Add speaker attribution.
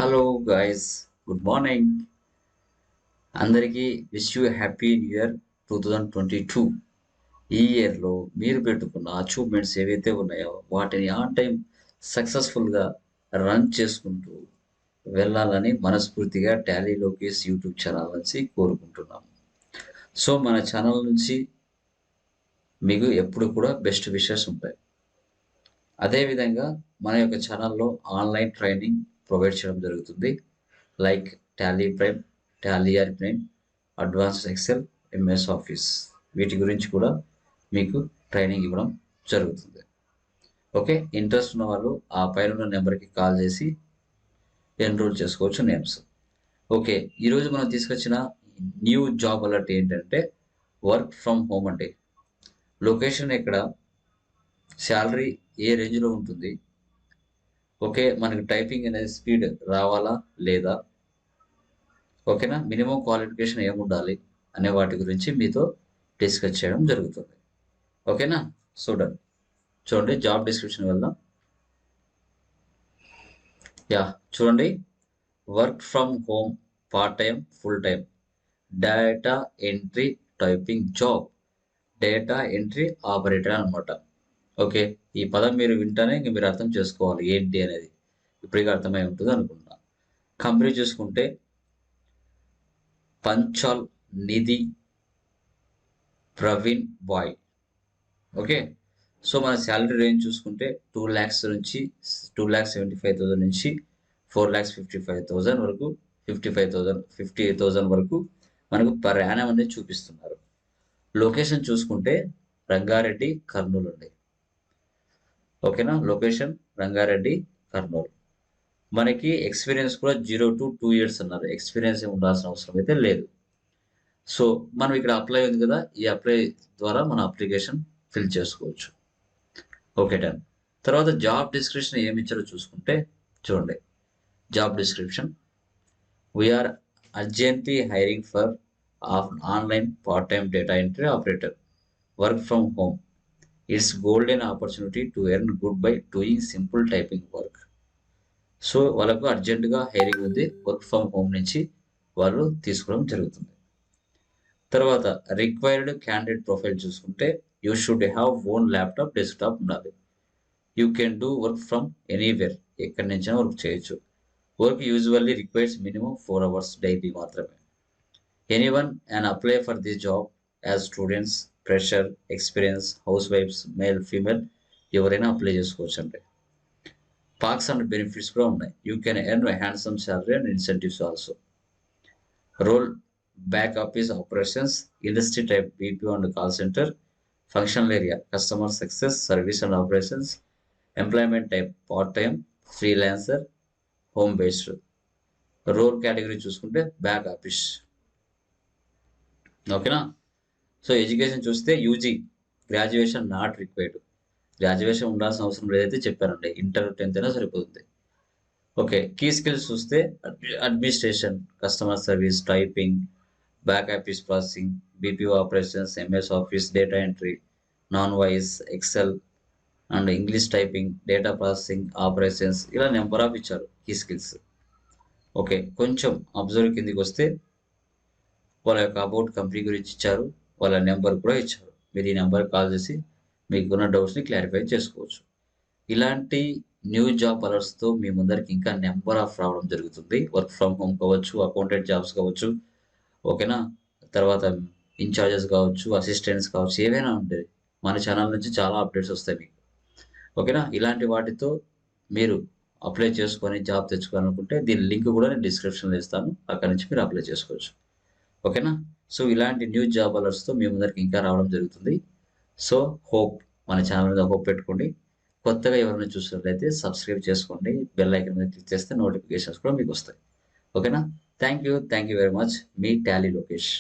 Speaker 1: Hello guys, good morning. అందరికీ wish you happy new year 2022. ఈ ఇయర్లో మీరు పెట్టుకున్న అచీవ్మెంట్స్ ఏవైతే ఉన్నాయో వాటిని ఆన్ టైం సక్సెస్ఫుల్గా రన్ చేసుకుంటూ వెళ్ళాలని మనస్ఫూర్తిగా టాలీ లోకేష్ యూట్యూబ్ ఛానల్ నుంచి కోరుకుంటున్నాము. సో మన ఛానల్ నుంచి మీకు ఎప్పుడు కూడా బెస్ట్ విషెస్ ఉంటాయి. అదేవిధంగా మన యొక్క ఛానల్లో ఆన్లైన్ ట్రైనింగ్ ప్రొవైడ్ చేయడం జరుగుతుంది. Like Tally prime, Tally prime, advanced Excel, MS office వీటి గురించి కూడా మీకు ట్రైనింగ్ ఇవ్వడం జరుగుతుంది. ఓకే, ఇంట్రెస్ట్ ఉన్న వాళ్ళు ఆ పైన ఉన్న నెంబర్కి కాల్ చేసి ఎన్రోల్ చేసుకోవచ్చు నేమ్స్. ఓకే, ఈరోజు మనం తీసుకొచ్చిన న్యూ జాబ్ అలర్ట్ ఏంటంటే వర్క్ ఫ్రమ్ హోమ్ అండి. లొకేషన్ ఎక్కడ, శాలరీ ఏ రేంజ్లో ఉంటుంది, ఓకే మనకి టైపింగ్ అనేది స్పీడ్ రావాలా లేదా, ఓకేనా, మినిమం క్వాలిఫికేషన్ ఏముండాలి అనే వాటి గురించి మీతో డిస్కస్ చేయడం జరుగుతుంది. ఓకేనా, చూడండి జాబ్ డిస్క్రిప్షన్ వెళ్దాం. చూడండి, work from home, part time, full time, data entry typing job, data entry operator అనమాట. ఓకే, ఈ పదం మీరు వింటానే ఇంక మీరు అర్థం చేసుకోవాలి ఏంటి అనేది. ఇప్పటికీ అర్థమై ఉంటుంది అనుకుంటా. కంపెనీ చూసుకుంటే పంచాల్ నిధి ప్రవీణ్ బాయ్. ఓకే, సో మన శాలరీ రేంజ్ చూసుకుంటే 2 lakhs నుంచి 2,75,000 నుంచి 4,55,000 వరకు, 58,000 వరకు మనకు పర్ యానం అనేది చూపిస్తున్నారు. లొకేషన్ చూసుకుంటే రంగారెడ్డి, కర్నూలు అండి. ఓకేనా, లొకేషన్ రంగారెడ్డి, కర్నూలు. మనకి ఎక్స్పీరియన్స్ కూడా 0 to 2 years అన్నారు. ఎక్స్పీరియన్స్ ఉండాల్సిన అవసరం అయితే లేదు. సో మనం ఇక్కడ అప్లై ఉంది కదా, ఈ అప్లై ద్వారా మన అప్లికేషన్ ఫిల్ చేసుకోవచ్చు. Okay, done. తర్వాత జాబ్ డిస్క్రిప్షన్ ఏమి ఇచ్చారో చూసుకుంటే చూడండి. Job description, we are urgently hiring for online part time data entry operator, work from home. It's golden opportunity to earn good by doing simple typing work. So వాళ్ళకు అర్జెంటుగా hiring ఉంది, work from home నుంచి వాళ్ళు తీసుకోవడం జరుగుతుంది. తర్వాత required candidate profile చూసుకుంటే you should have own laptop, desktop ఉండాలి. You can do work from anywhere, ఎక్కడి నుంచైనా వర్క్ చేయొచ్చు. Work usually requires minimum 4 hours daily మాత్రమే. Anyone and apply for this job as students, fresher, experience, హౌస్ వైఫ్స్, male, female ఎవరైనా apply చేసుకోవచ్చు అండి. పార్క్స్ అండ్ బెనిఫిట్స్ కూడా ఉన్నాయి. You can earn handsome salary and incentives also. Role back office operations, industry type BPO and call center, functional area customer success, service and operations, employment type part time, freelancer, home based. Role category చూసుకుంటే back office. ఓకేనా, so education చూస్తే UG, graduation not required. Graduation ఉండాల్సిన అవసరం లేదైతే చెప్పారండి, inter 10th అయినా సరిపోతుంది. Okay, key skills చూస్తే administration, customer service, typing, back office processing, BPO operations, MS office, data entry, non voice, excel and English typing, data processing, operations, ఇలా number of ఇచ్చారు key skills. Okay, కొంచెం observe కిందికి వస్తే వాళ్ళ యొక్క about company గురించి ఇచ్చారు, వాళ్ళ నెంబర్ కూడా ఇచ్చారు. మీరు ఈ నెంబర్ కాల్ చేసి మీకున్న డౌట్స్ని క్లారిఫై చేసుకోవచ్చు. ఇలాంటి న్యూ జాబ్ అలర్ట్స్తో మీ ముందరికి ఇంకా నెంబర్ ఆఫ్ రావడం జరుగుతుంది. వర్క్ ఫ్రమ్ హోమ్ కావచ్చు, అకౌంటెంట్ జాబ్స్ కావచ్చు, ఓకేనా, తర్వాత ఇన్ఛార్జెస్ కావచ్చు, అసిస్టెంట్స్ కావచ్చు, ఏవైనా ఉంటాయి. మన ఛానల్ నుంచి చాలా అప్డేట్స్ వస్తాయి మీకు. ఓకేనా, ఇలాంటి వాటితో మీరు అప్లై చేసుకొని జాబ్ తెచ్చుకోవాలనుకుంటే దీని లింక్ కూడా నేను డిస్క్రిప్షన్లో ఇస్తాను, అక్కడ నుంచి మీరు అప్లై చేసుకోవచ్చు. ఓకేనా, సో ఇలాంటి న్యూ జాబ్ అలర్ట్స్తో మీ ముందరికి ఇంకా రావడం జరుగుతుంది. సో హోప్, మన ఛానల్ మీద హోప్ పెట్టుకోండి. కొత్తగా ఎవరైనా చూసినట్లయితే సబ్స్క్రైబ్ చేసుకోండి, బెల్ ఐకన్ మీద క్లిక్ చేస్తే నోటిఫికేషన్స్ కూడా మీకు వస్తాయి. ఓకేనా, thank you very much. Me Tally Lokesh.